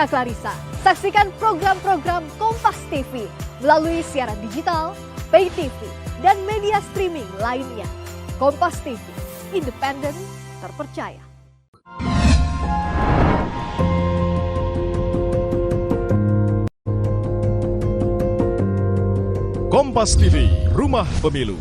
Saya Clarissa. Saksikan program-program Kompas TV melalui siaran digital, pay TV, dan media streaming lainnya. Kompas TV, independen, terpercaya. Kompas TV, Rumah Pemilu.